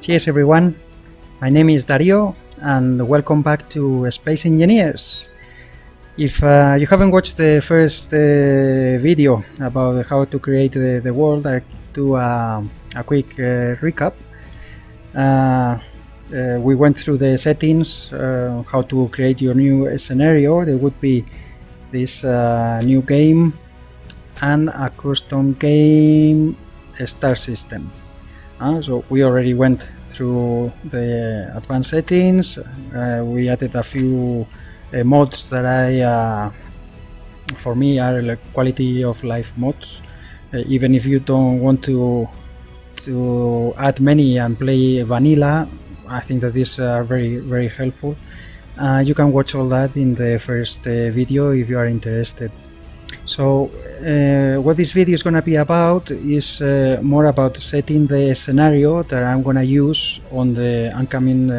Cheers everyone, my name is Dario and welcome back to Space Engineers. If you haven't watched the first video about how to create the world, I do a quick recap. We went through the settings, how to create your new scenario. There would be this new game and a custom game star system. So we already went through the advanced settings. We added a few mods that for me are like quality of life mods. Even if you don't want to add many and play vanilla, I think that these are very helpful. You can watch all that in the first video if you are interested. So what this video is going to be about is more about setting the scenario that I'm going to use on the upcoming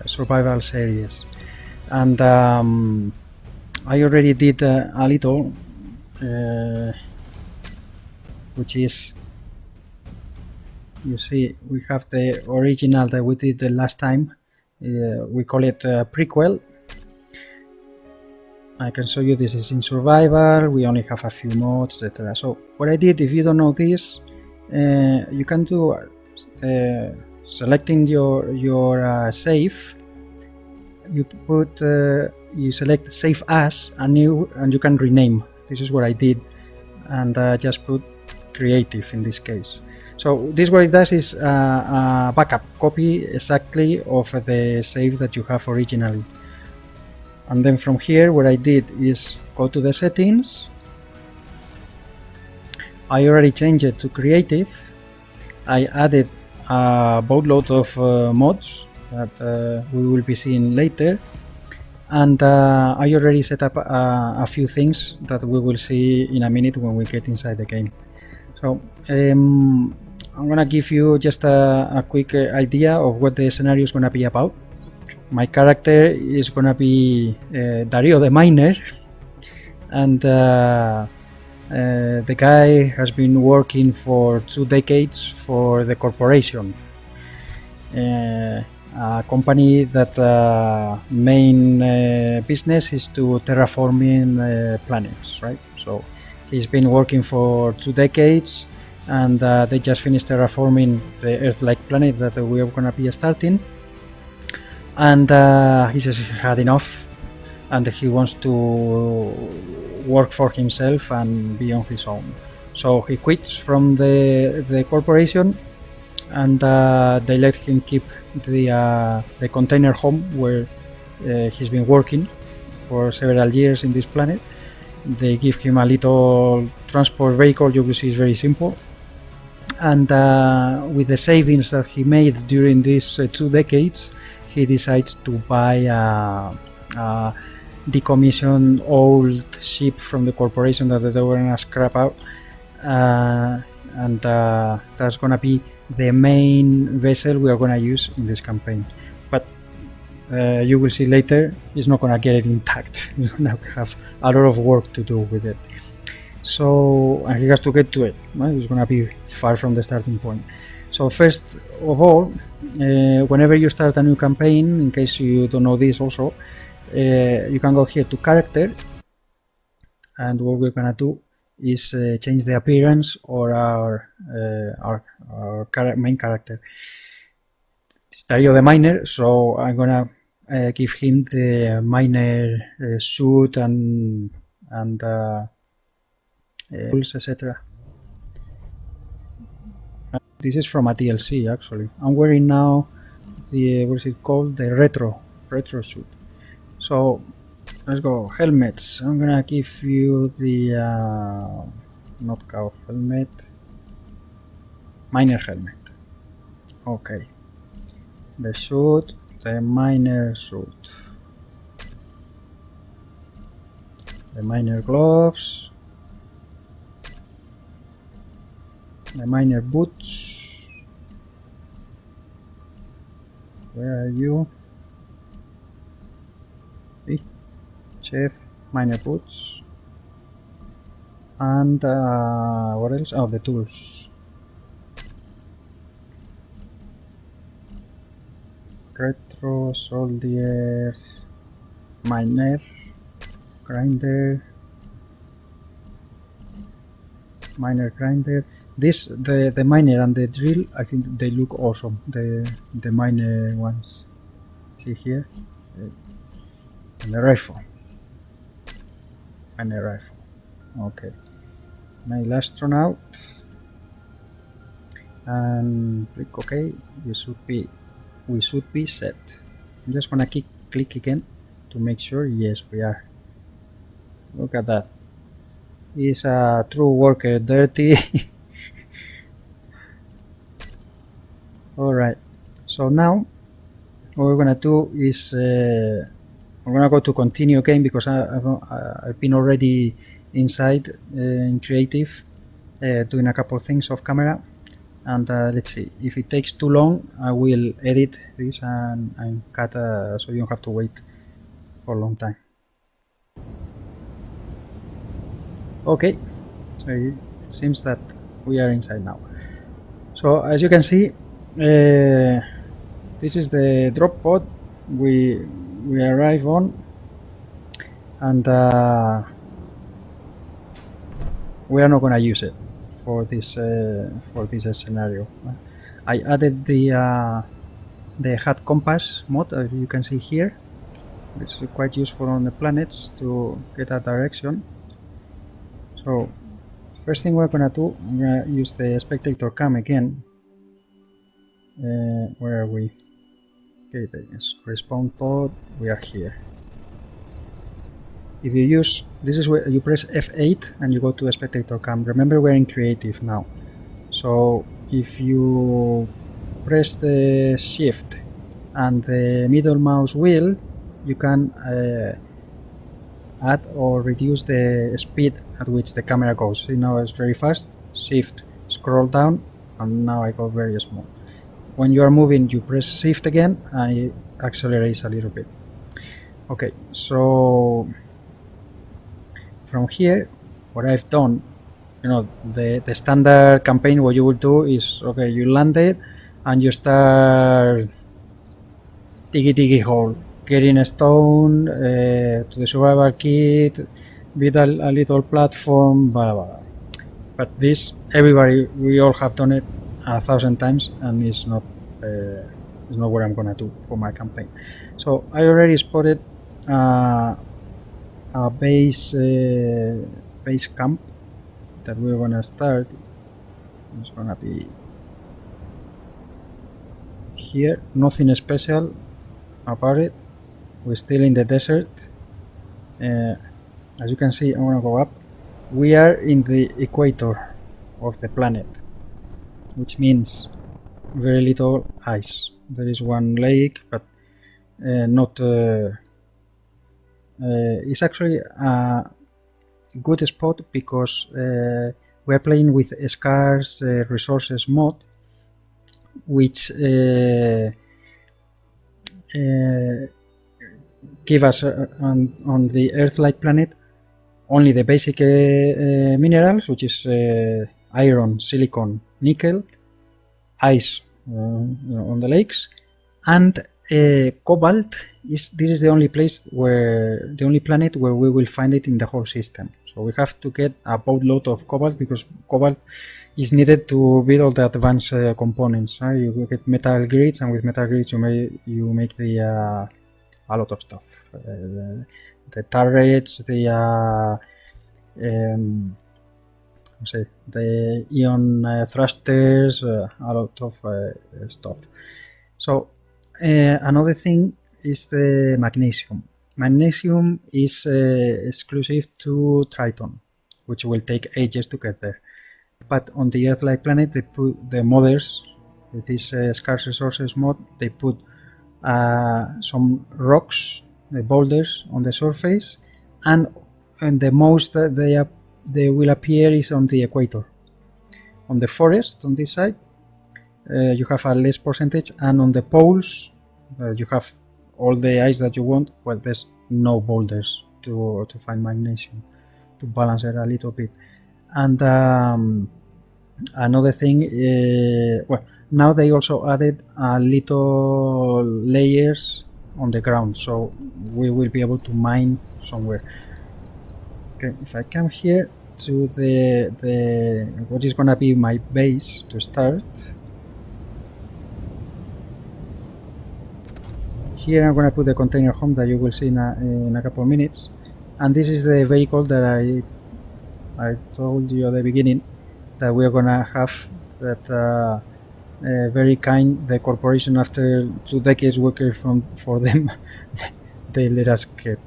survival series. And I already did a little, which is, you see, we have the original that we did the last time. We call it prequel. I can show you this is in survival. We only have a few mods, etc. So what I did, if you don't know this, you can do selecting your save. You select save as and you can rename. This is what I did, and just put creative in this case. So this what it does is a backup copy exactly of the save that you have originally. And then from here, what I did is go to the settings. I already changed it to creative. I added a boatload of mods that we will be seeing later. And I already set up a few things that we will see in a minute when we get inside the game. So I'm gonna give you just a quick idea of what the scenario is gonna be about. My character is gonna be Dario the miner, and the guy has been working for 2 decades for the corporation, a company that main business is to terraforming planets, right? So he's been working for 2 decades, and they just finished terraforming the Earth-like planet that we are gonna be starting. And he says he had enough and he wants to work for himself and be on his own. So he quits from the corporation, and they let him keep the container home where he's been working for several years in this planet. They give him a little transport vehicle. You will see it's very simple. And with the savings that he made during these 2 decades, he decides to buy a decommissioned old ship from the corporation that they were gonna scrap out, and that's gonna be the main vessel we are gonna use in this campaign. But you will see later, he's not gonna get it intact. He's gonna have a lot of work to do with it. So, and he has to get to it, right? He's gonna be far from the starting point. So first of all, whenever you start a new campaign, in case you don't know this also, you can go here to character, and what we're gonna do is change the appearance or our main character. It's Dario the miner, so I'm gonna give him the miner suit and tools, etc. This is from a DLC actually. I'm wearing now the, what is it called? The retro suit. So let's go. Helmets. I'm gonna give you the not cow helmet, miner helmet. Okay. The suit, the miner suit, the miner gloves, the miner boots. Where are you? See? Chef, miner boots. And what else? Oh, the tools. retro soldier miner grinder. This the miner and the drill, I think they look awesome. The miner ones. See here, and the rifle. Miner rifle. Okay. Male astronaut. And click OK. We should be set. I'm just gonna click again to make sure. Yes, we are. Look at that. He's a true worker, dirty. Alright, so now what we're gonna do is we're gonna go to continue again because I've been already inside in creative doing a couple of things off camera, and let's see, if it takes too long I will edit this and cut so you don't have to wait for a long time. Okay, so it seems that we are inside now. So as you can see, this is the drop pod we arrive on, and we are not going to use it for this scenario. I added the HUD compass mod, as you can see here. It's quite useful on the planets to get a direction. So first thing we're gonna do, I'm gonna use the spectator cam again. Where are we? Okay, the respawn pod, we are here. If you use, this is where you press F8 and you go to a spectator cam. Remember, we're in creative now. So if you press the shift and the middle mouse wheel, you can add or reduce the speed at which the camera goes. See, now it's very fast. Shift, scroll down, and now I go very small. When you are moving, you press shift again and it accelerates a little bit. Okay, so from here, what I've done, you know, the standard campaign, what you will do is, okay, you land it and you start diggy hole, getting a stone to the survival kit, build a little platform, blah blah. But this, everybody, we all have done it 1,000 times, and it's not what I'm gonna do for my campaign. So I already spotted a base camp that we're gonna start. It's gonna be here. Nothing special about it. We're still in the desert. As you can see, I'm gonna go up. We are in the equator of the planet, which means very little ice. There is one lake, but not. It's actually a good spot because we're playing with a scarce resources mod, which give us on the Earth-like planet only the basic minerals, which is iron, silicon, nickel, ice on the lakes, and cobalt. This is the only planet where we will find it in the whole system. So we have to get a boatload of cobalt because cobalt is needed to build all the advanced components. You get metal grids, and with metal grids you make the a lot of stuff. The turrets, the ion thrusters, a lot of stuff. So another thing is the magnesium. Magnesium is exclusive to Triton, which will take ages to get there. But on the Earth-like planet, they put the modders with this scarce resources mod. They put some rocks, the boulders on the surface, and the most they will appear is on the equator. On the forest on this side, you have a less percentage, and on the poles you have all the ice that you want. Well, there's no boulders to find magnesium to balance it a little bit. And Another thing, well, now they also added a little layers on the ground, so we will be able to mine somewhere. Okay, if I come here to the what is gonna be my base to start. Here I'm gonna put the container home that you will see in a couple of minutes, and this is the vehicle that I told you at the beginning that we're gonna have. That very kind, the corporation, after 2 decades working for them, they let us keep.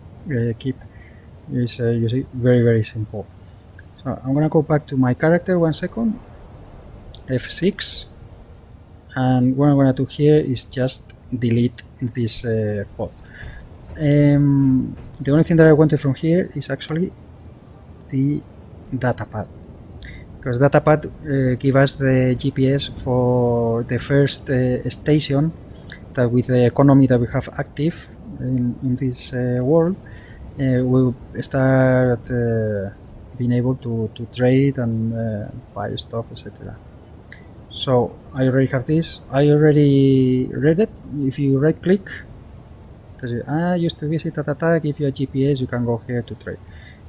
Is you see, very simple. So I'm gonna go back to my character 1 second, F6, and what I'm gonna do here is just delete this pod. The only thing that I wanted from here is actually the datapad, because datapad give us the GPS for the first station that, with the economy that we have active in this world, we'll start being able to trade and buy stuff, etc. So I already have this. I already read it. If you right click, I used to visit give you a GPS, you can go here to trade.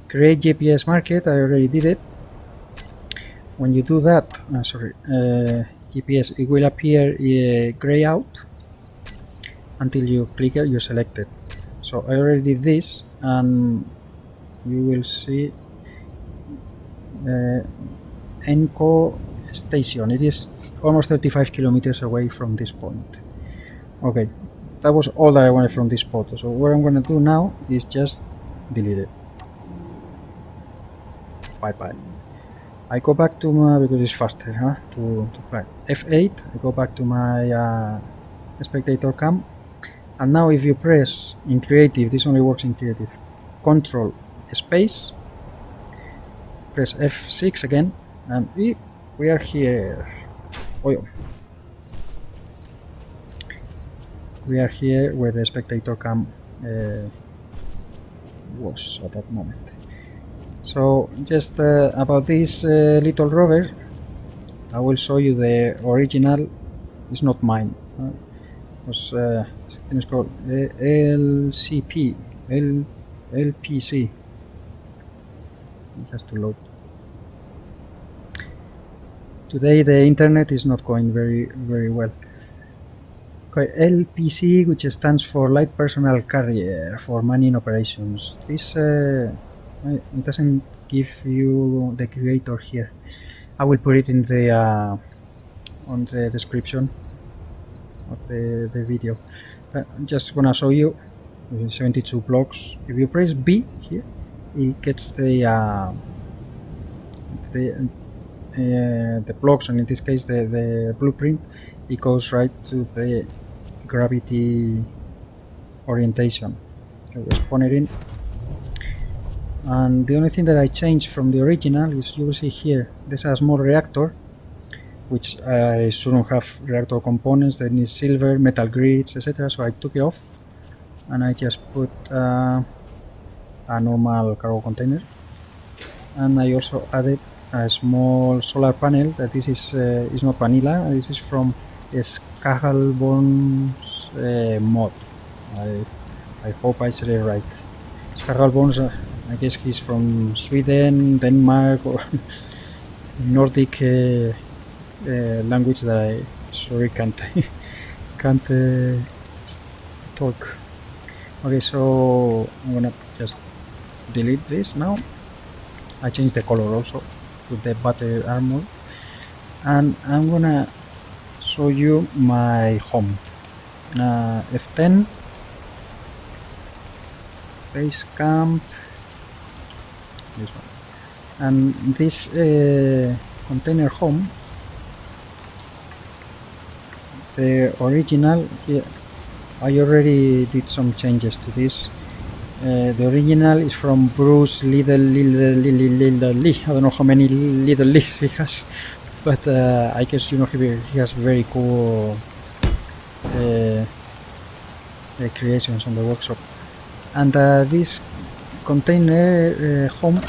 Create GPS market, I already did it. When you do that, GPS, it will appear gray out until you click it, you select it. So I already did this, and you will see Enco station. It is almost 35 kilometers away from this point. Okay, that was all that I wanted from this spot. So what I'm gonna do now is just delete it. Bye. I go back to my, because it's faster, to fly. F8, I go back to my spectator cam, and now if you press in creative, this only works in creative, Control space, press F6 again, and we are here. We are here where the spectator cam was at that moment. So just about this little rover, I will show you the original. It's not mine. It's called LPC. It has to load. Today the internet is not going very well. Okay, LPC, which stands for Light Personal Carrier for mining operations. This it doesn't give you the creator here. I will put it in the on the description of the video. I'm just gonna show you 72 blocks. If you press B here, it gets the blocks, and in this case the blueprint. It goes right to the gravity orientation. Okay, we spawn it in. And the only thing that I changed from the original is, you will see here, there's a small reactor, which I shouldn't have reactor components. That needs silver, metal grids, etc. So I took it off, and I just put a normal cargo container. And I also added a small solar panel. That this is not vanilla. This is from Skagalborn's mod. I hope I said it right. Skagalborn's, I guess he's from Sweden, Denmark, or Nordic language that I can't talk. Okay, so I'm gonna just delete this now. I changed the color also to the battle armor, and I'm gonna show you my home. F10, base camp, this one, and this container home, the original here, I already did some changes to this. The original is from Bruce LeedleLeedleLeedleLee. I don't know how many LeedleLees he has, but I guess, you know, he has very cool creations on the workshop. And this container home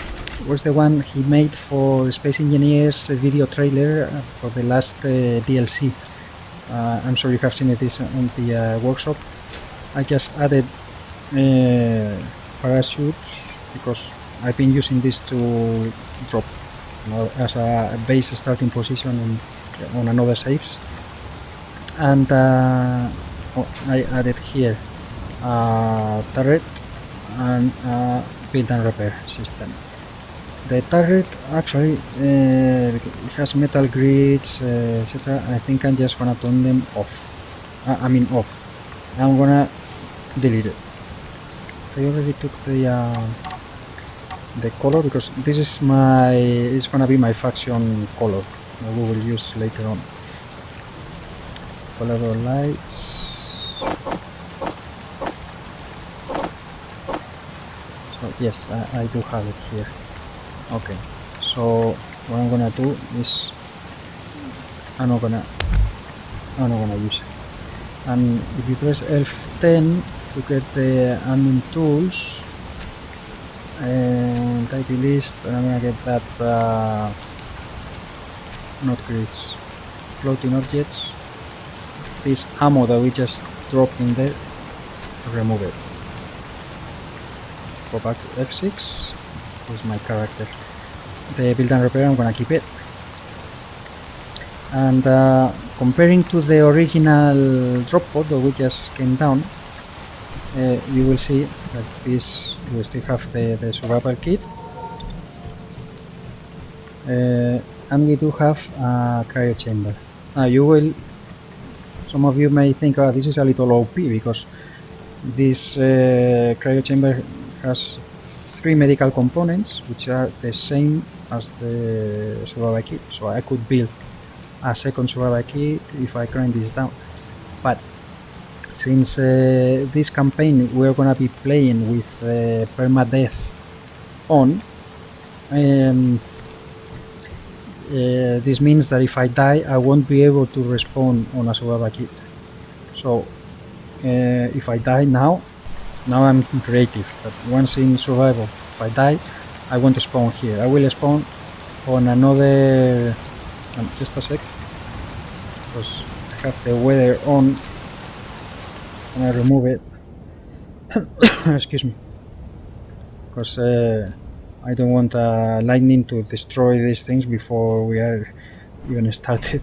was the one he made for Space Engineers video trailer for the last DLC. I'm sure you have seen it in the workshop. I just added parachutes because I've been using this to drop as a base starting position on another saves. And I added here a turret and a build and repair system. The turret actually it has metal grids, etc. I think I'm just gonna turn them off. Off. I'm gonna delete it. I already took the color because this is it's gonna be my faction color that we will use later on. Color of lights. So yes, I do have it here. Okay, so what I'm gonna do is I'm not gonna use it. And if you press F10 to get the admin tools and title list, I'm gonna get that not grids, floating objects, this ammo that we just dropped in there, remove it. Go back to F6. Is my character. The build and repair, I'm gonna keep it. And comparing to the original drop pod that we just came down, you will see that this we still have the survival kit, and we do have a cryo chamber. Some of you may think, oh, this is a little OP because this cryo chamber has 3 medical components which are the same as the survival kit, so I could build a second survival kit if I grind this down. But since this campaign we're gonna be playing with Perma-death on, this means that if I die I won't be able to respawn on a survival kit. So if I die now I'm creative, but once in survival, if I die, I want to spawn here. I will spawn on another... just a sec, because I have the weather on, and I remove it. Excuse me, because I don't want lightning to destroy these things before we are even started.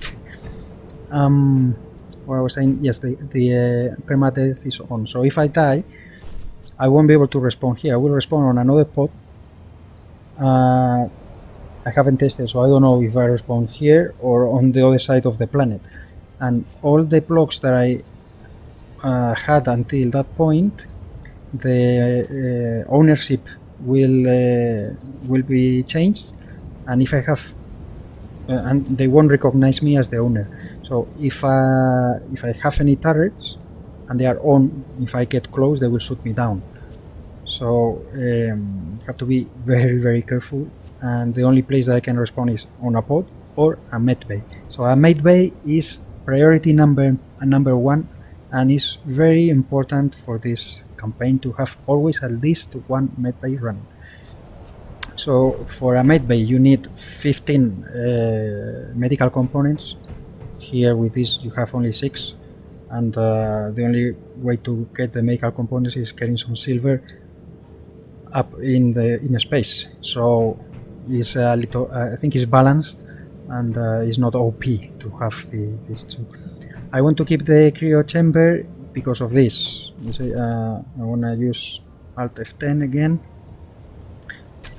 What I was saying, yes, the permadeath is on, so if I die, I won't be able to respawn here. I will respawn on another pod. I haven't tested, so I don't know if I respawn here or on the other side of the planet. And all the blocks that I had until that point, the ownership will be changed, and if I have, and they won't recognize me as the owner. So if I have any turrets and they are on, if I get close, they will shoot me down. So have to be very, very careful. And the only place that I can respawn is on a pod or a med bay. So a med bay is priority number 1, and is very important for this campaign to have always at least one med bay running. So for a med bay you need 15 medical components. Here with this you have only 6, and the only way to get the medical components is getting some silver up in space. So it's a little, I think it's balanced, and it's not OP to have these two. I want to keep the cryo chamber because of this. You see, I want to use Alt F10 again,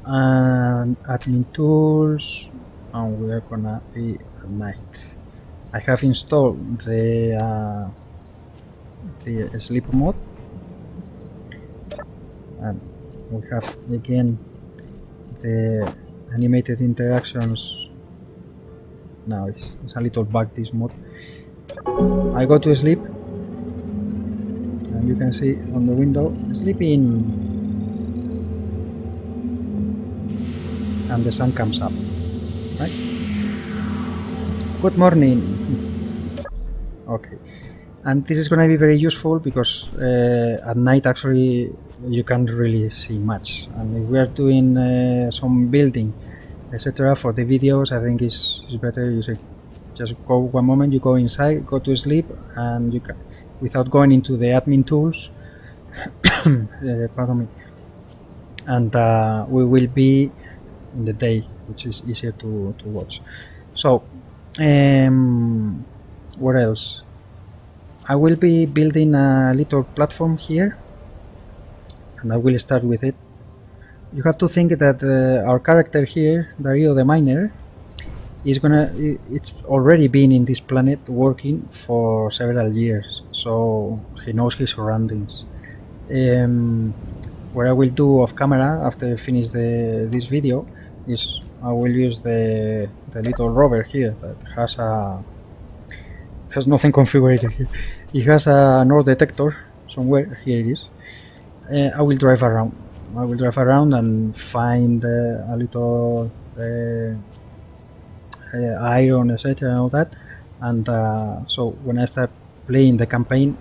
and admin tools, and we are gonna be at night. I have installed the sleep mode, and we have again the animated interactions. Now it's a little bug, this mode. I go to sleep, and you can see on the window sleeping, and the sun comes up, right? Good morning. Okay, And this is going to be very useful because at night actually you can't really see much, and if we are doing some building etc. for the videos, I think it's better you say just go one moment, you go inside, go to sleep, and you can, without going into the admin tools pardon me, and we will be in the day, which is easier to watch. So what else? I will be building a little platform here, and I will start with it. You have to think that our character here, Dario the miner, it's already been in this planet working for several years, so he knows his surroundings. What I will do off camera after I finish this video is I will use the little rover here that has nothing configured here. It has an ore detector somewhere. Here it is. I will drive around. And find a little iron, etc. and all that. And so when I start playing the campaign,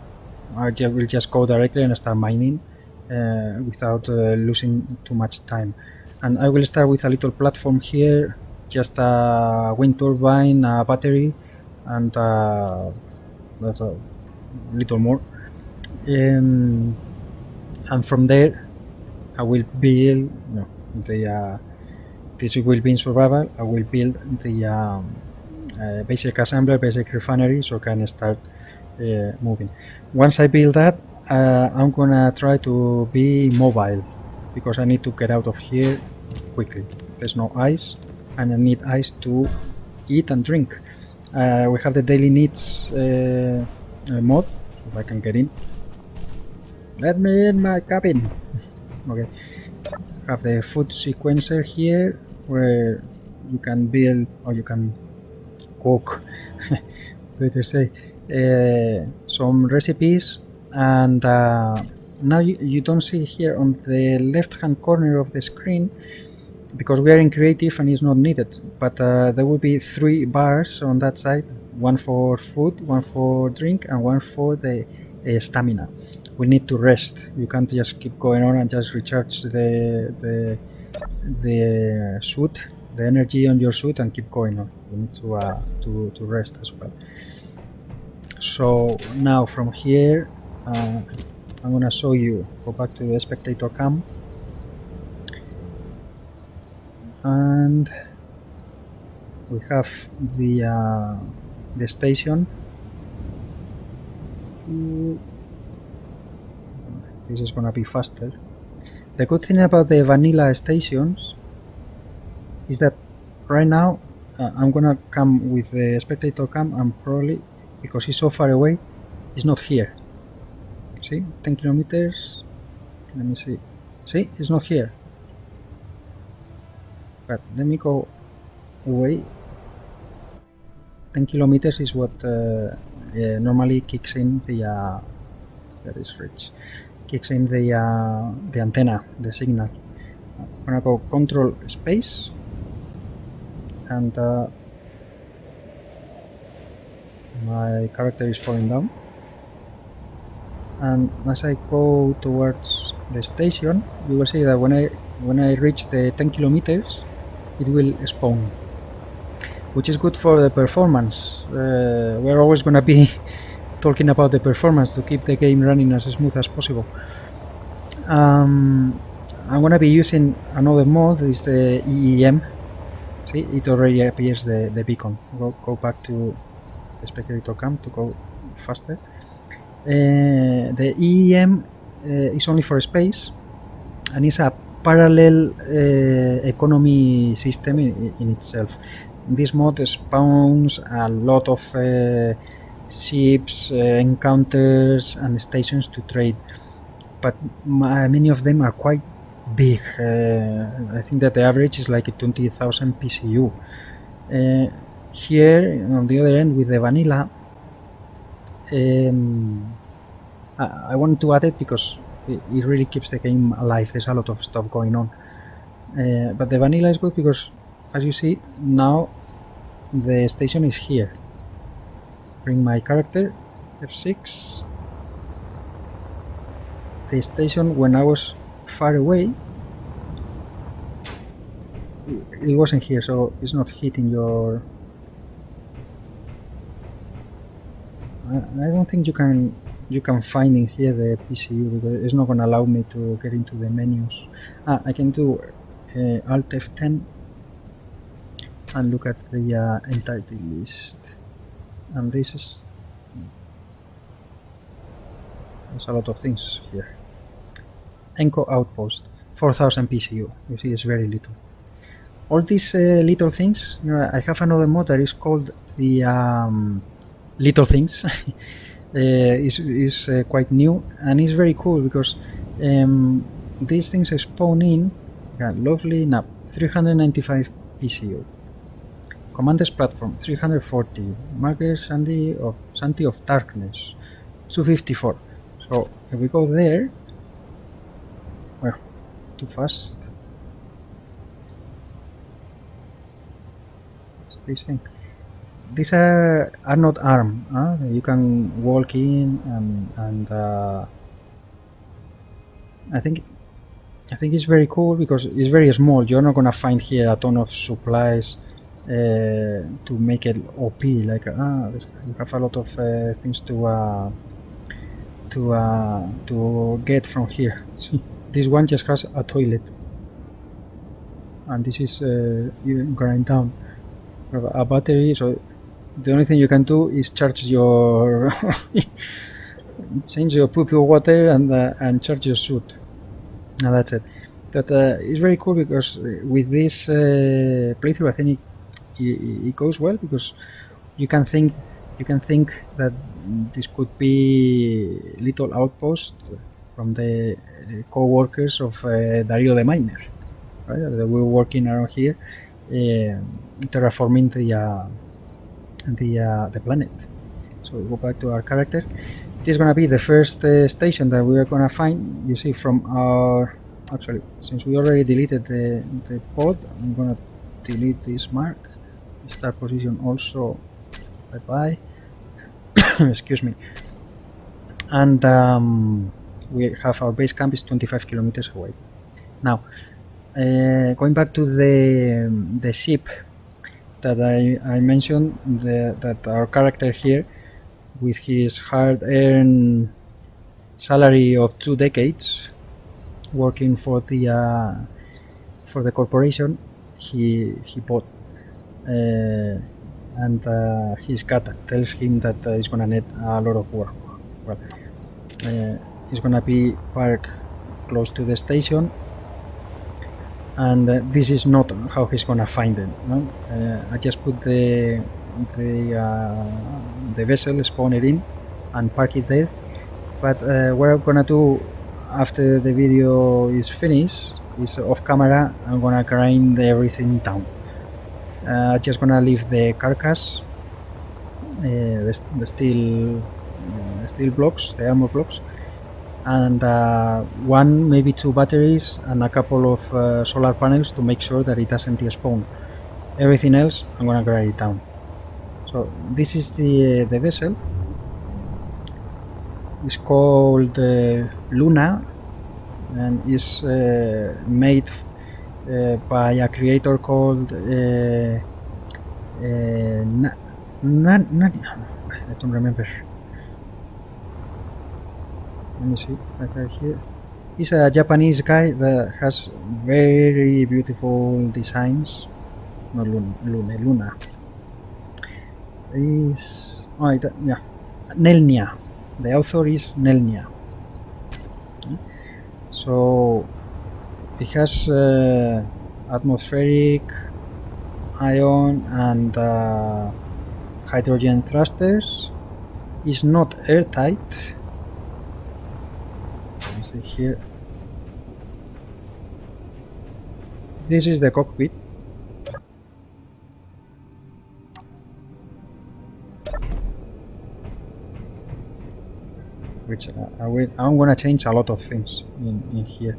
I will just go directly and start mining without losing too much time. And I will start with a little platform here, just a wind turbine, a battery, and that's a little more. And from there I will build this will be in survival. I will build the basic assembler, basic refinery, so I can start moving. Once I build that, I'm gonna try to be mobile because I need to get out of here quickly. There's no ice and I need ice to eat and drink. We have the daily needs mod, so I can get in. Let me in my cabin. Okay, have the food sequencer here where you can build or you can cook better say some recipes. And now you don't see here on the left hand corner of the screen because we are in creative and it's not needed, but there will be 3 bars on that side, one for food, one for drink, and one for the stamina. We need to rest. You can't just keep going on and just recharge the suit, the energy on your suit, and keep going on. You need to rest as well. So now from here I'm gonna show you, go back to the spectator cam, and we have the station. This is gonna be faster. The good thing about the vanilla stations is that right now I'm gonna come with the spectator cam and probably, because he's so far away, he's not here. See, 10 kilometers. Let me see. See, it's not here. But let me go away. 10 kilometers is what normally kicks in the that is rich. Kicks in the antenna, the signal. I'm gonna go control space, and my character is falling down. And as I go towards the station, you will see that when I reach the 10 kilometers, it will spawn, which is good for the performance. We're always gonna be talking about the performance to keep the game running as smooth as possible. I'm gonna be using another mod, is the EEM. See, it already appears the beacon. Go back to the spectator cam to go faster. The EEM is only for space, and it's a parallel economy system in itself. This mod spawns a lot of ships, encounters, and stations to trade, but many of them are quite big. I think that the average is like 20,000 PCU. Here, on the other end, with the vanilla, I wanted to add it because it really keeps the game alive. There's a lot of stuff going on. But the vanilla is good because, as you see, now the station is here. Bring my character F6. The station, when I was far away, it wasn't here, so it's not hitting your... I don't think you can find in here the PCU, because it's not going to allow me to get into the menus. I can do Alt F10 and look at the entity list, and this is... there's a lot of things here. Enco Outpost, 4000 PCU. You see, it's very little. All these little things, I have another mod that is called the Little Things. is quite new, and it's very cool because these things spawn in. Lovely now, 395 PCU. Commander's platform, 340. Marker Sandy of Darkness, 254. So if we go there, well, too fast. What's this thing? These are not ARM. You can walk in and I think it's very cool because it's very small. You're not gonna find here a ton of supplies to make it OP. Like you have a lot of things to get from here. See, this one just has a toilet, and this is even going down. A battery, so the only thing you can do is charge your change your pupil water and charge your suit, and that's it. But it's very cool because with this playthrough, I think it goes well because you can think that this could be little outpost from the co-workers of Dario the Miner, right? We're working around here terraforming the planet. So we go back to our character. This is gonna be the first station that we are gonna find. You see from our... actually, since we already deleted the pod, I'm gonna delete this mark. Start position also. Bye bye. Excuse me. And we have our base camp is 25 kilometers away. Now, going back to the ship that I mentioned, that our character here, with his hard-earned salary of 2 decades, working for the corporation, he bought, and his gut tells him that he's gonna need a lot of work. Well, he's gonna be parked close to the station, and this is not how he's gonna find them. No? I just put the vessel, spawn it in, and park it there. But what I'm gonna do after the video is finished is off camera. I'm gonna grind everything down. Just gonna leave the carcass, the steel blocks, the armor blocks, and one, maybe 2 batteries and a couple of solar panels to make sure that it doesn't despawn. Everything else, I'm gonna grind it down. So this is the vessel. It's called Luna, and is made by a creator called I don't remember. Let me see, right here. He's a Japanese guy that has very beautiful designs. Not Luna. Is yeah, Nelnia. The author is Nelnia. So it has atmospheric, ion, and hydrogen thrusters. It's not airtight. Let me see here. This is the cockpit. Which I'm gonna change a lot of things in here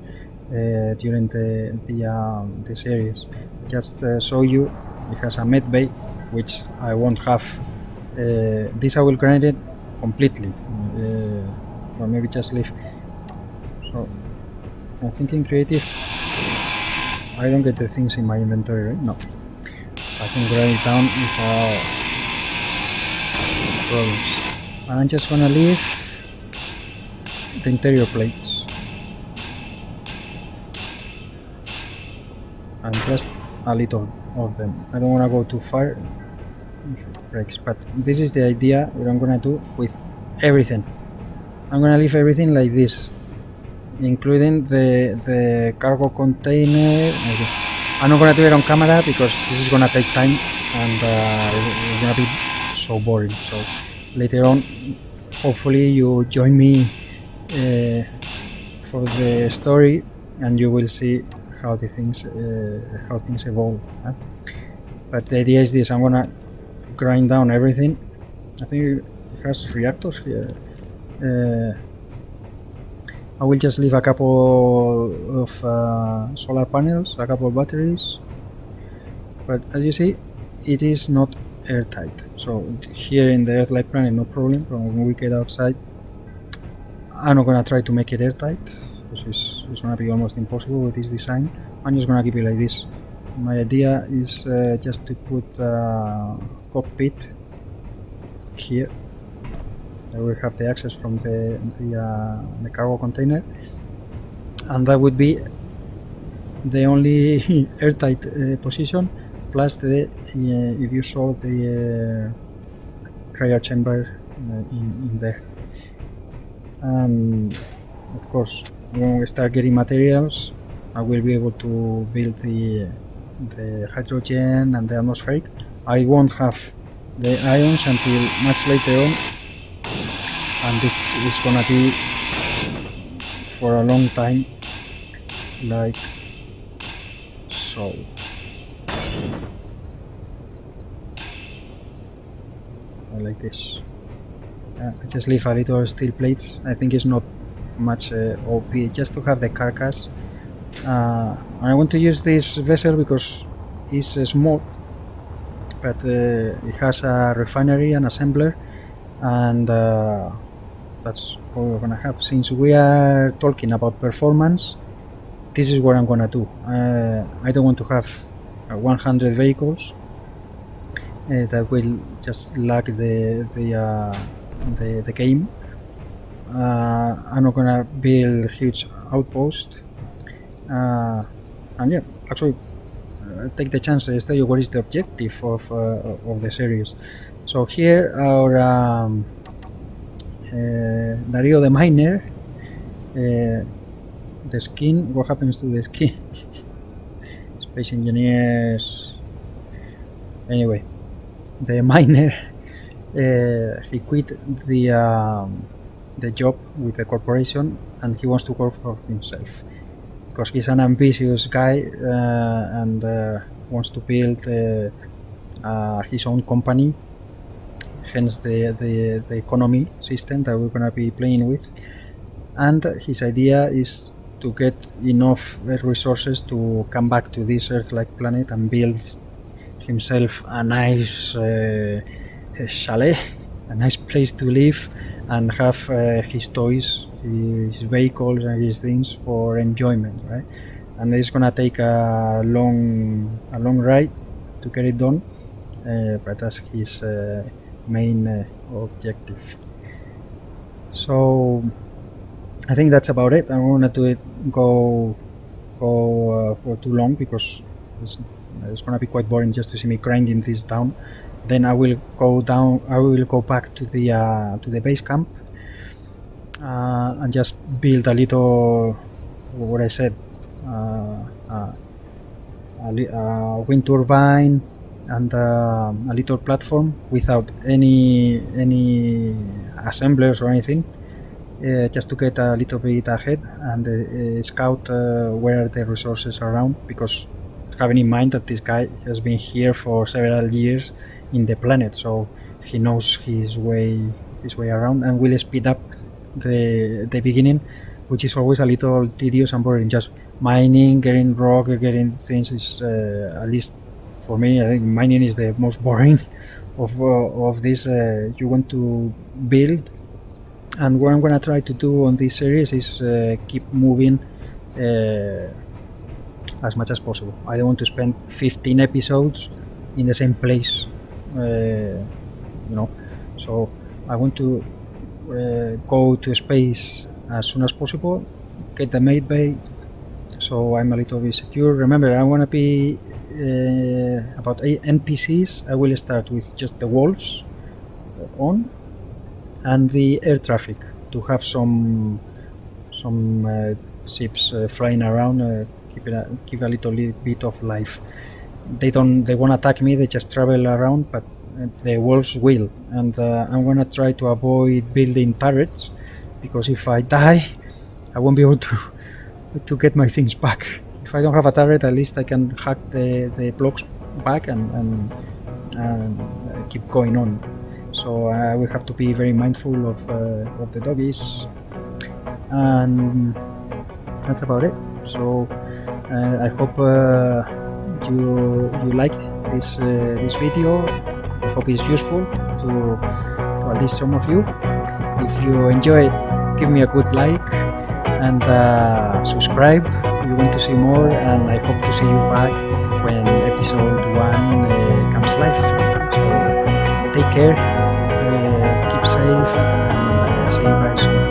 during the series. Just show you, it has a med bay, which I won't have. This I will grind it completely, or maybe just leave. So I'm thinking creative. I don't get the things in my inventory, right? No, I can grind it down without problems. I'm just gonna leave the interior plates and just a little of them. I don't want to go too far, breaks, but this is the idea what I'm gonna do with everything. I'm gonna leave everything like this, including the cargo container. I'm not gonna do it on camera because this is gonna take time and it's gonna be so boring. So later on, hopefully you join me for the story and you will see how the things evolve. But the idea is this: I'm gonna grind down everything. I think it has reactors here. I will just leave a couple of solar panels, a couple of batteries, but as you see, it is not airtight. So here in the Earth-like planet, no problem, but when we get outside, I'm not gonna try to make it airtight, because it's gonna be almost impossible with this design. I'm just gonna keep it like this. My idea is just to put cockpit here. I will have the access from the cargo container, and that would be the only airtight position, plus the if you saw the cryo chamber in there. And of course, when we start getting materials, I will be able to build the hydrogen and the atmospheric. I won't have the ions until much later on, and this is gonna be for a long time, like so. Like this. I just leave a little steel plates. I think it's not much OP, just to have the carcass. I want to use this vessel because it's small, but it has a refinery and assembler, and that's all we're gonna have. Since we are talking about performance, this is what I'm gonna do. I don't want to have 100 vehicles that will just lag the game. I'm not gonna build huge outpost, and yeah, actually take the chance to tell you what is the objective of the series. So here our Dario the miner, the skin, what happens to the skin? Space engineers, anyway, the miner, he quit the job with the corporation and he wants to work for himself because he's an ambitious guy and wants to build his own company, hence the economy system that we're going to be playing with. And his idea is to get enough resources to come back to this Earth-like planet and build himself a nice chalet, a nice place to live, and have his toys, his vehicles and his things for enjoyment, right? And it's gonna take a long ride to get it done, but that's his main objective. So I think that's about it. I don't want to go for too long because it's gonna be quite boring just to see me grinding this down. Then I will go down. I will go back to the base camp and just build a little, what I said, a wind turbine and a little platform without any assemblers or anything, just to get a little bit ahead and scout where the resources are around, because having in mind that this guy has been here for several years in the planet, so he knows his way around, and will speed up the beginning, which is always a little tedious and boring. Just mining, getting rock, getting things is at least for me, I think mining is the most boring of this. You want to build And what I'm gonna try to do on this series is keep moving as much as possible. I don't want to spend 15 episodes in the same place, so I want to go to space as soon as possible, get the mate bay, so I'm a little bit secure. Remember, I want to be about 8 NPCs. I will start with just the wolves on and the air traffic to have some ships flying around, keep a little bit of life. They won't attack me, they just travel around, but the wolves will. And I'm gonna try to avoid building turrets, because if I die I won't be able to get my things back. If I don't have a turret, at least I can hack the blocks back and keep going on. So I will have to be very mindful of the doggies, and that's about it. So I hope you liked this video. I hope it's useful to at least some of you. If you enjoy it, give me a good like and subscribe if you want to see more, and I hope to see you back when episode 1 comes live. So take care, keep safe, and see you guys soon.